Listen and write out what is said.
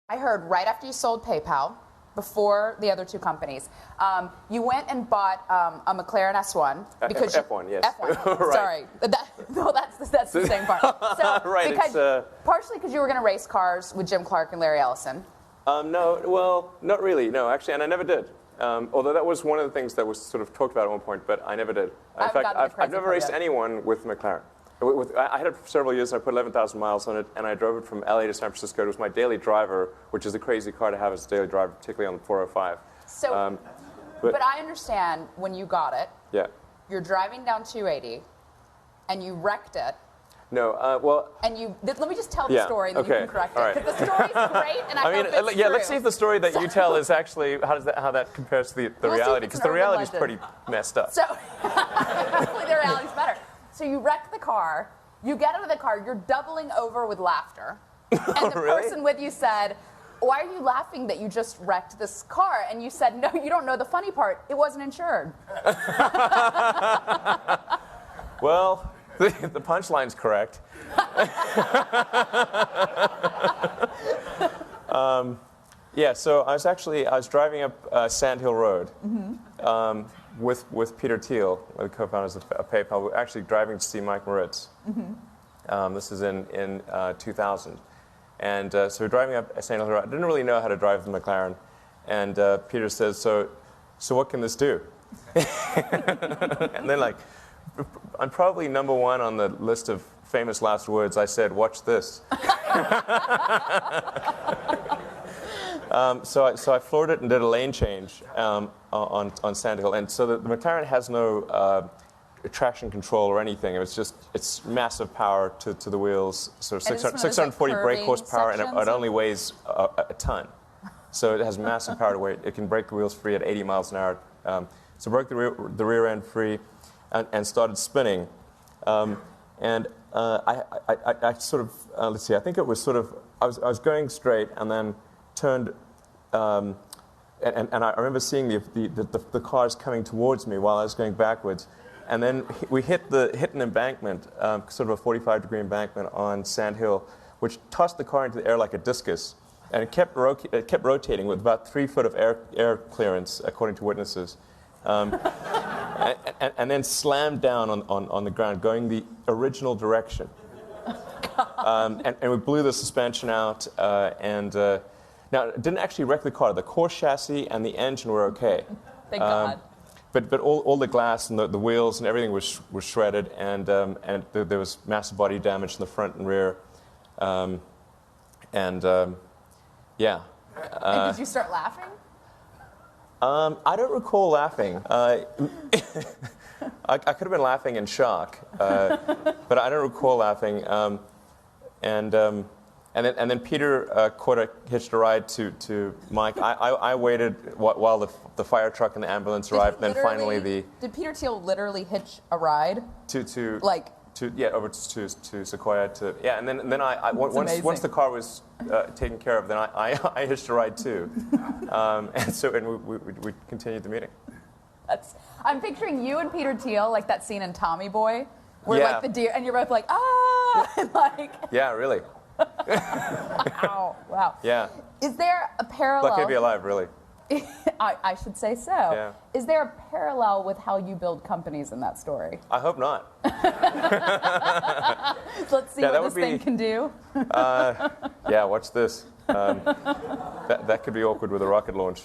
I heard right after you sold PayPal, before the other two companies, you went and bought a McLaren S1 because F1, yes. F1. Right. Sorry, that's the same part. So right, partially because you were going to race cars with Jim Clark and Larry Ellison. No, well, not really. No, actually, and I never did. Although that was one of the things that was sort of talked about at one point, but I never did. In fact, I've never raced anyone with McLaren. I had it for several years, and I put 11,000 miles on it, and I drove it from LA to San Francisco. It was my daily driver, which is a crazy car to have as a daily driver, particularly on the 405. So, but I understand when you got it, yeah, you're driving down 280, and you wrecked it. No, well... And let me just tell the story, and then you can correct it. Because the story's great, and I hope it's true. Let's see if the story that you tell is actually, how that compares to the reality. Because the reality is pretty messed up. So, hopefully the reality's better. So you wreck the car, you get out of the car, you're doubling over with laughter. And the person with you said, why are you laughing that you just wrecked this car? And you said, no, you don't know the funny part. It wasn't insured. Well, the punchline's correct. Yeah, so I was driving up Sand Hill Road. Mm-hmm. With Peter Thiel, one of the co-founders of PayPal. We were actually driving to see Mike Moritz. Mm-hmm. This is in 2000. And so we're driving up St. Hill Road. I didn't really know how to drive the McLaren. And Peter says, so what can this do? And then, like, I'm probably number one on the list of famous last words. I said, watch this. So I floored it and did a lane change on Sand Hill, and so the McLaren has no traction control or anything. It's massive power to the wheels, sort of 640 brake horsepower, and it only weighs a ton. So it has massive power to weight. It can brake the wheels free at 80 miles an hour. So broke the rear end free, and started spinning. And I sort of let's see. I think it was sort of I was going straight and then turned, and I remember seeing the cars coming towards me while I was going backwards, and then we hit an embankment, sort of a 45-degree embankment on Sand Hill, which tossed the car into the air like a discus, and it kept rotating with about 3 foot of air clearance, according to witnesses, and then slammed down on the ground, going the original direction, and we blew the suspension out, now, it didn't actually wreck the car. The core chassis and the engine were okay. Thank God. But all the glass and the wheels and everything was shredded, and there was massive body damage in the front and rear. Yeah. And did you start laughing? I don't recall laughing. I could have been laughing in shock, but I don't recall laughing. And then Peter hitched a ride to Mike. I waited while the fire truck and the ambulance arrived, and then finally Did Peter Thiel literally hitch a ride? Over to Sequoia and then once the car was taken care of, then I hitched a ride too, and we continued the meeting. I'm picturing you and Peter Thiel like that scene in Tommy Boy, where like the deer, and you're both like and like. Yeah, really. Wow. Wow. Yeah. Is there a parallel? Lucky to be alive, really. I should say so. Yeah. Is there a parallel with how you build companies in that story? I hope not. Let's see what this thing can do. Yeah, watch this. That could be awkward with a rocket launch.